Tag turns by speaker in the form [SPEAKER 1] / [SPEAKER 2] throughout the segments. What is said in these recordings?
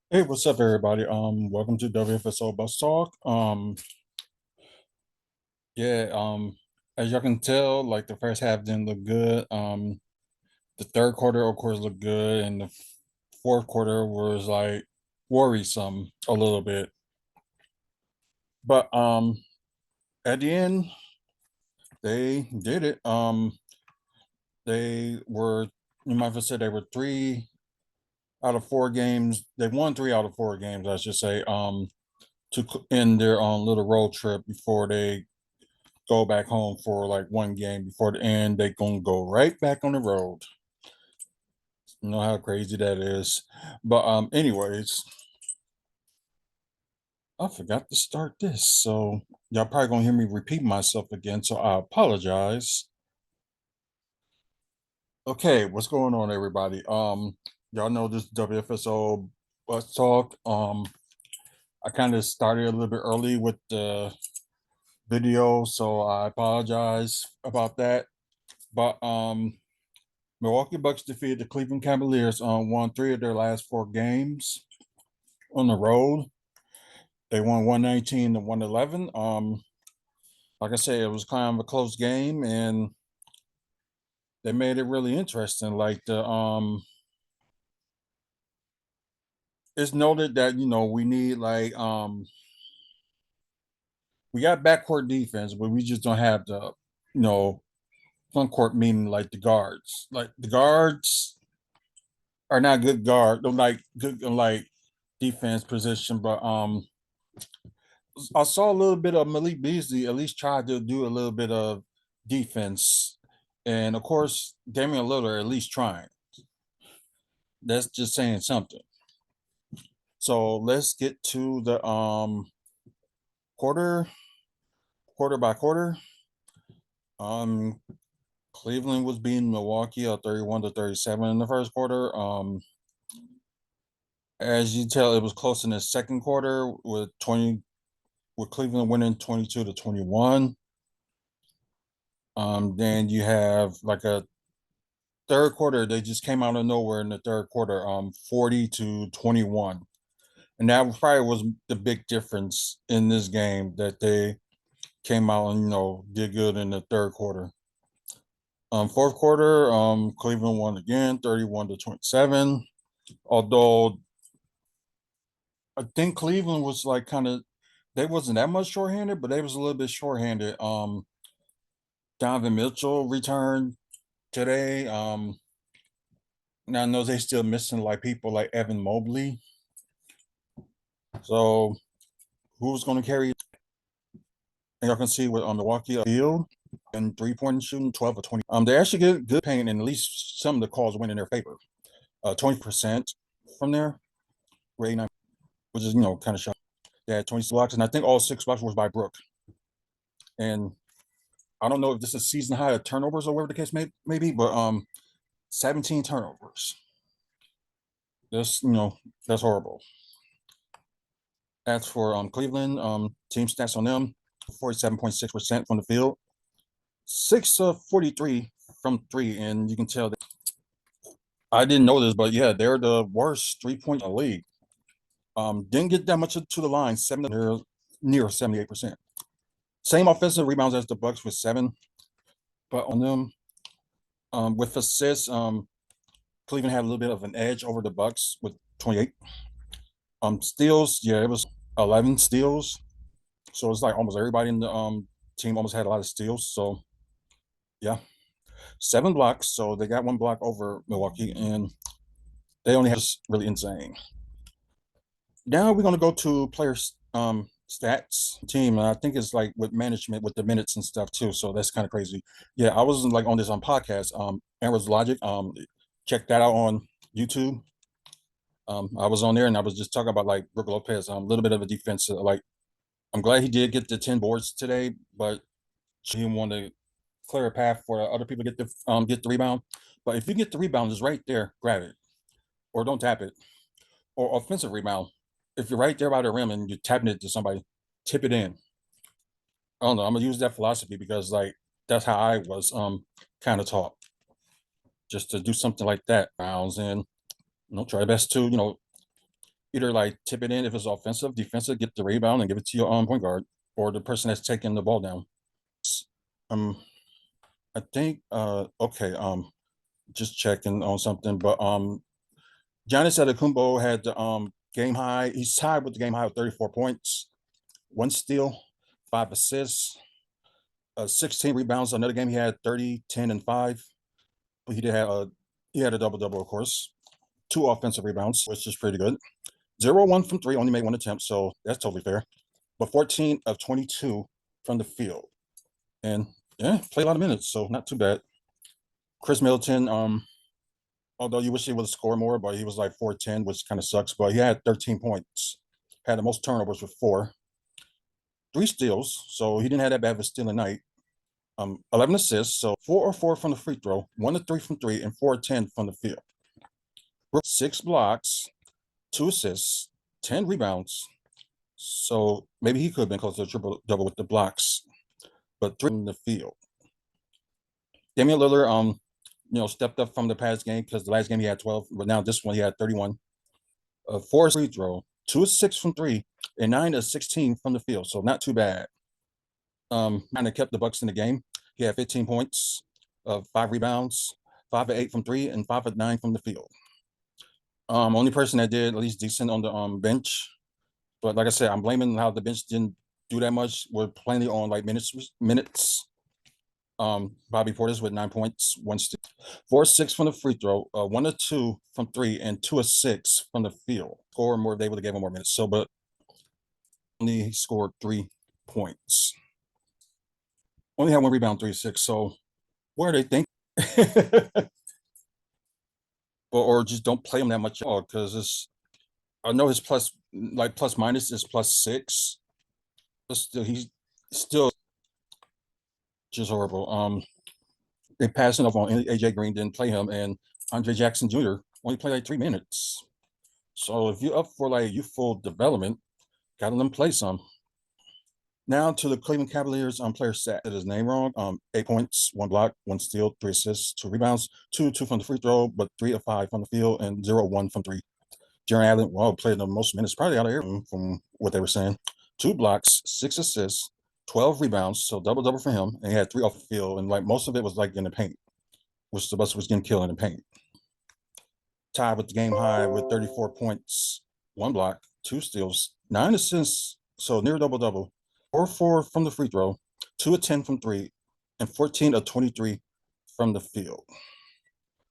[SPEAKER 1] Hey, what's up, everybody? Welcome to WFSO Bus Talk. Yeah, as y'all can tell, like the first half didn't look good. The third quarter, of course, looked good, and the fourth quarter was like worrisome a little bit. But at the end, they did it. They were, you might have said they were 3 out of 4 games. They won 3 out of 4 games, I should say. To end their little road trip before they go back home for like one game before the end. They gonna go right back on the road. You know how crazy that is. But anyways, I forgot to start this. So y'all probably gonna hear me repeat myself again. So I apologize. Okay, what's going on, everybody? Y'all know this WFSO bus talk. I kind of started a little bit early with the video, so I apologize about that. But Milwaukee Bucks defeated the Cleveland Cavaliers on won 3 of their last 4 games on the road. They won 119 to 111. Like I said, it was kind of a close game, and they made it really interesting. Like it's noted that we need we got backcourt defense, but we just don't have the you know front court, meaning like the guards. Like the guards are not good guard, like good like defense position, but I saw a little bit of Malik Beasley at least try to do a little bit of defense, and of course Damian Lillard at least trying. That's just saying something. So let's get to the quarter quarter by quarter. Um, Cleveland was beating Milwaukee 31 to 37 in the first quarter. As you tell, it was close in the second quarter with Cleveland winning 22 to 21. Then you have like a third quarter, they just came out of nowhere in the third quarter, 40 to 21. And that probably was the big difference in this game, that they came out and did good in the third quarter. Fourth quarter, Cleveland won again, 31 to 27. Although I think Cleveland was like kind of, they wasn't that much shorthanded, but they was a little bit shorthanded. Donovan Mitchell returned today. Now I know they still missing like people like Evan Mobley. So who's going to carry? And y'all can see with on Milwaukee field and 3 point shooting, 12 or 20. They actually get good paint, and at least some of the calls went in their favor. 20% from there, 89, which is kind of shocking. They had 20 blocks, and I think all 6 blocks was by Brook. And I don't know if this is season high of turnovers or whatever the case may be, but 17 turnovers. That's that's horrible. As for Cleveland, team stats on them: 47.6% from the field, 6 of 43 from three, and you can tell that I didn't know this, but yeah, they're the worst 3 point in the league. Didn't get that much to the line. They're near 78%. Same offensive rebounds as the Bucks with 7, but on them, with assists, Cleveland had a little bit of an edge over the Bucks with 28. Steals, yeah, it was 11 steals. So it's like almost everybody in the team almost had a lot of steals. So yeah, 7 blocks. So they got 1 block over Milwaukee, and they only have really insane. Now we're gonna go to players stats team, and I think it's like with management with the minutes and stuff too. So that's kind of crazy. Yeah, I was like on this podcast, Aaron's Logic. Check that out on YouTube. I was on there and I was just talking about like Brook Lopez, a little bit of a defense. Like I'm glad he did get the 10 boards today, but he didn't want to clear a path for other people to get the rebound. But if you get the rebound, it's right there, grab it, or don't tap it. Or offensive rebound, if you're right there by the rim and you're tapping it to somebody, tip it in. I don't know. I'm gonna use that philosophy because like that's how I was kind of taught, just to do something like that. Rounds and try your best to either like tip it in if it's offensive, defensive, get the rebound and give it to your point guard or the person that's taking the ball down. Um, I think okay, just checking on something, but Giannis Antetokounmpo had the game high. He's tied with the game high of 34 points, one steal, 5 assists, 16 rebounds. Another game he had 30, 10, and 5. But he had a double double, of course. 2 offensive rebounds, which is pretty good. 0-1 from three, only made 1 attempt, so that's totally fair. But 14 of 22 from the field. And yeah, played a lot of minutes, so not too bad. Chris Middleton, although you wish he would score more, but he was like 4-10, which kind of sucks. But he had 13 points, had the most turnovers with 4, 3 steals, so he didn't have that bad of a stealing night. 11 assists, so 4 or 4 from the free throw, 1 or 3 from 3, and 4 or 10 from the field. 6 blocks, 2 assists, 10 rebounds. So maybe he could have been close to a triple double with the blocks, but 3 in the field. Damian Lillard, stepped up from the past game because the last game he had 12, but now this one he had 31. 4 free throw, 2 of 6 from 3, and 9 of 16 from the field. So not too bad. Kind of kept the Bucks in the game. He had 15 points, 5 rebounds, 5 of 8 from 3, and 5 of 9 from the field. Only person that did at least decent on the bench, but like I said, I'm blaming how the bench didn't do that much. We're plenty on like minutes. Bobby Portis with 9 points, 1 steal, 4 of 6 from the free throw, 1 of 2 from 3, and 2 of 6 from the field. Score more, they would have gave him more minutes. So, but only scored 3 points. Only had 1 rebound, 3 of 6. So, what are they thinking? or just don't play him that much at all because it's. I know his plus minus is +6, but still he's still just horrible. They passing off on AJ Green, didn't play him, and Andre Jackson Jr. only played like 3 minutes. So if you're up for like youthful development, gotta let him play some. Now to the Cleveland Cavaliers player stat. Said his name wrong. 8 points, 1 block, 1 steal, 3 assists, 2 rebounds, 2 from the free throw, but 3 of 5 from the field, and 0-1 from 3. Jaron Allen, played the most minutes, probably out of here from what they were saying. 2 blocks, 6 assists, 12 rebounds, so double for him. And he had 3 off the field, and like most of it was like in the paint, which the Bucks was getting killed in the paint. Tied with the game high with 34 points, 1 block, 2 steals, 9 assists, so near double. 4 from the free throw, 2 of 10 from 3, and 14 of 23 from the field.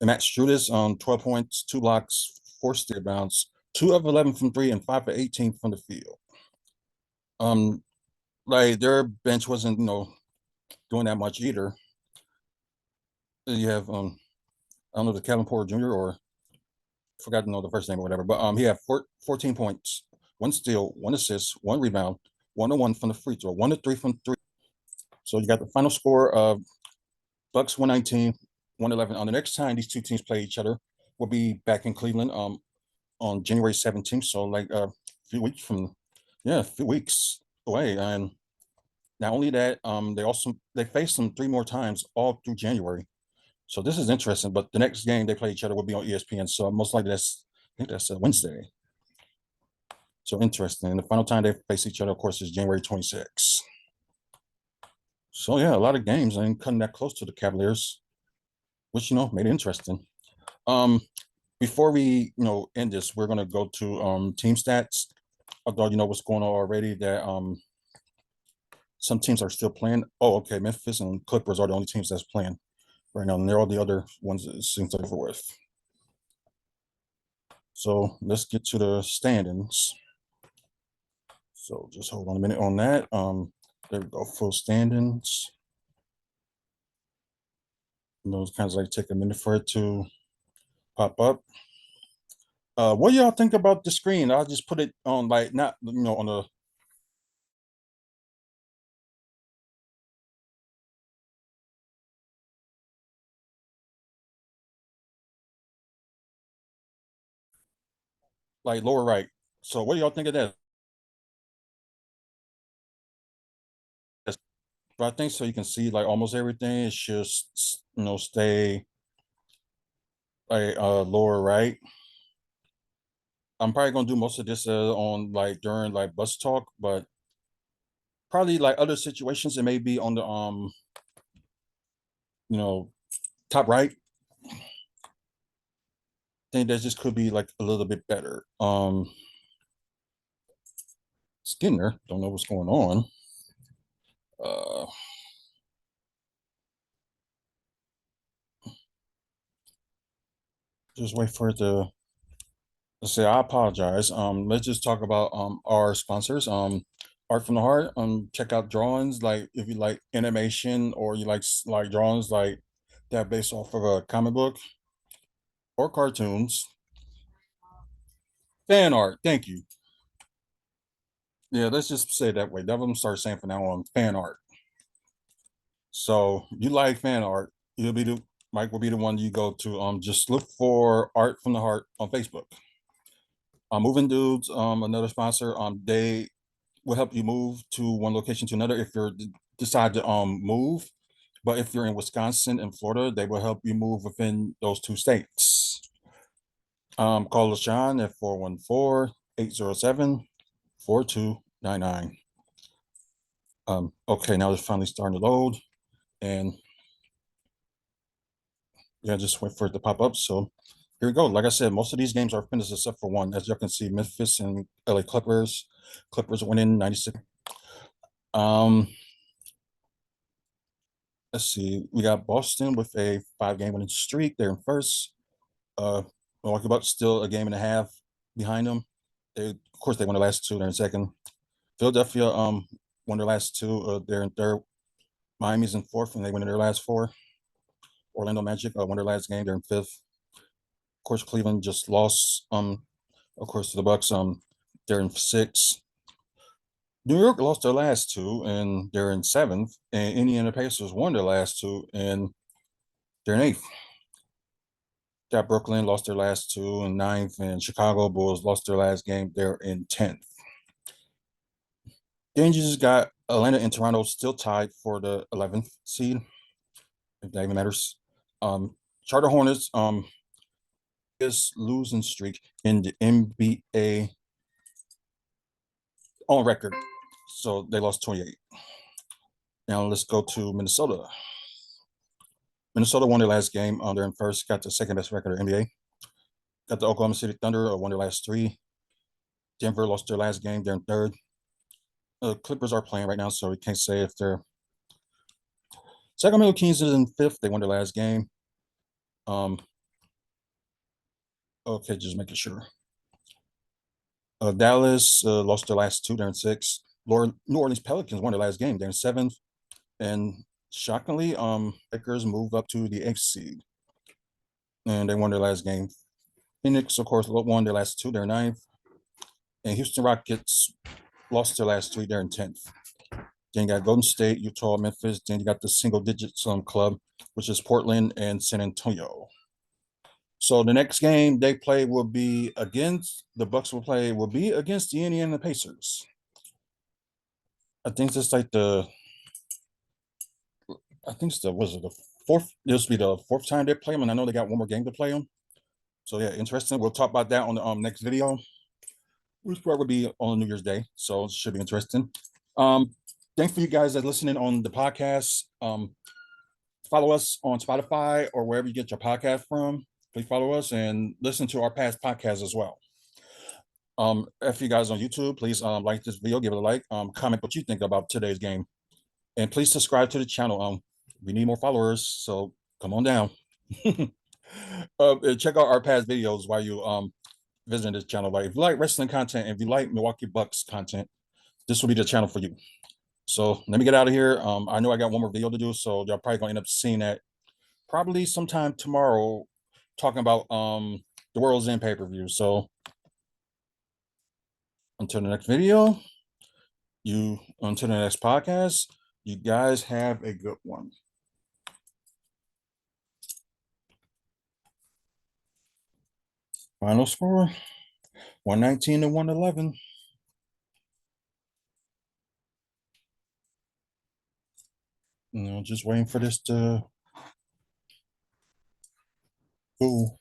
[SPEAKER 1] And Matt Strudis on 12 points, 2 blocks, 4 steal rebounds, 2 of 11 from 3, and 5 of 18 from the field. Like their bench wasn't, doing that much either. You have I don't know, the Kevin Porter Jr. or forgot to know the first name or whatever, but he had 14 points, 1 steal, 1 assist, 1 rebound, 1 of 1 from the free throw, 1 of 3 from 3. So you got the final score of Bucks 119, 111. On the next time these two teams play each other, we'll be back in Cleveland on January 17th. So like a few weeks away. And not only that, they faced them 3 more times all through January. So this is interesting. But the next game they play each other will be on ESPN. So most likely I think that's a Wednesday. So interesting. And the final time they face each other, of course, is January 26th. So yeah, a lot of games and cutting that close to the Cavaliers, which made it interesting. Before we end this, we're gonna go to team stats. Although you know what's going on already, that some teams are still playing. Oh, okay, Memphis and Clippers are the only teams that's playing right now, and they're all the other ones that it seems over with. So let's get to the standings. So just hold on a minute on that. There we go, full standings. Those kinds of like take a minute for it to pop up. What do y'all think about the screen? I'll just put it on like not on a like lower right. So what do y'all think of that? But I think so you can see like almost everything. It should stay like lower right. I'm probably gonna do most of this on like during like bus talk, but probably like other situations it may be on the you know top right. I think that just could be like a little bit better. Skinner, don't know what's going on. Uh, just wait for it to. Let's say I apologize. Let's just talk about our sponsors. Art from the Heart. Check out drawings like if you like animation or you like drawings like that based off of a comic book or cartoons. Fan art. Thank you. Yeah, let's just say it that way. That what start saying from now on. Fan art. So you like fan art, you'll be the Mike will be the one you go to. Just look for Art from the Heart on Facebook. Moving Dudes, another sponsor. They will help you move to one location to another if you're decide to move. But if you're in Wisconsin and Florida, they will help you move within those two states. Call LaShawn at 414-807-4299. Okay, now it's finally starting to load. And yeah, just wait for it to pop up. So here we go. Like I said, most of these games are finished except for one. As you can see, Memphis and LA Clippers. Clippers winning 96. Um, let's see. We got Boston with a 5 game winning streak. They're in first. Uh Milwaukee Bucks still a game and a half behind them. Of course, they won the last two. They're in second. Philadelphia won their last two. They're in third. Miami's in fourth, and they won their last four. Orlando Magic won their last game. They're in fifth. Of course, Cleveland just lost. Of course, to the Bucks. They're in sixth. New York lost their last two, and they're in seventh. And Indiana Pacers won their last two, and they're in eighth. Got Brooklyn lost their last two in ninth, and Chicago Bulls lost their last game. They're in 10th. Then you just got Atlanta and Toronto still tied for the 11th seed, if that even matters. Charter Hornets is losing streak in the NBA on record. So they lost 28. Now let's go to Minnesota. Minnesota won their last game. They're in first, got the second best record in the NBA. Got the Oklahoma City Thunder won their last three. Denver lost their last game. They're in third. Clippers are playing right now, so we can't say if they're. Sacramento Kings is in fifth. They won their last game. Um, okay, just making sure. Dallas lost their last two. They're in sixth. New Orleans Pelicans won their last game. They're in seventh. And shockingly, Lakers moved up to the eighth seed, and they won their last game. Phoenix, of course, won their last two. They're ninth. And Houston Rockets lost their last three. They're in 10th. Then you got Golden State, Utah, Memphis. Then you got the single digits club, which is Portland and San Antonio. So the next game they play will be against the Bucks. Will be against the Indiana Pacers. I think it's like the. I think it's the was it the fourth? This will be the fourth time they play them, and I know they got one more game to play them. So yeah, interesting. We'll talk about that on the next video, which probably will be on New Year's Day. So it should be interesting. Um, Thanks for you guys that listening on the podcast. Follow us on Spotify or wherever you get your podcast from. Please follow us and listen to our past podcasts as well. If you guys on YouTube, please like this video, give it a like, comment what you think about today's game, and please subscribe to the channel. We need more followers, so come on down. Check out our past videos while you visiting this channel. Like if you like wrestling content, if you like Milwaukee Bucks content, this will be the channel for you. So let me get out of here. I know I got one more video to do, so y'all probably gonna end up seeing that probably sometime tomorrow, talking about the World's End pay-per-view. So until the next video, until the next podcast, you guys have a good one. Final score 119 to 111. Just waiting for this to go.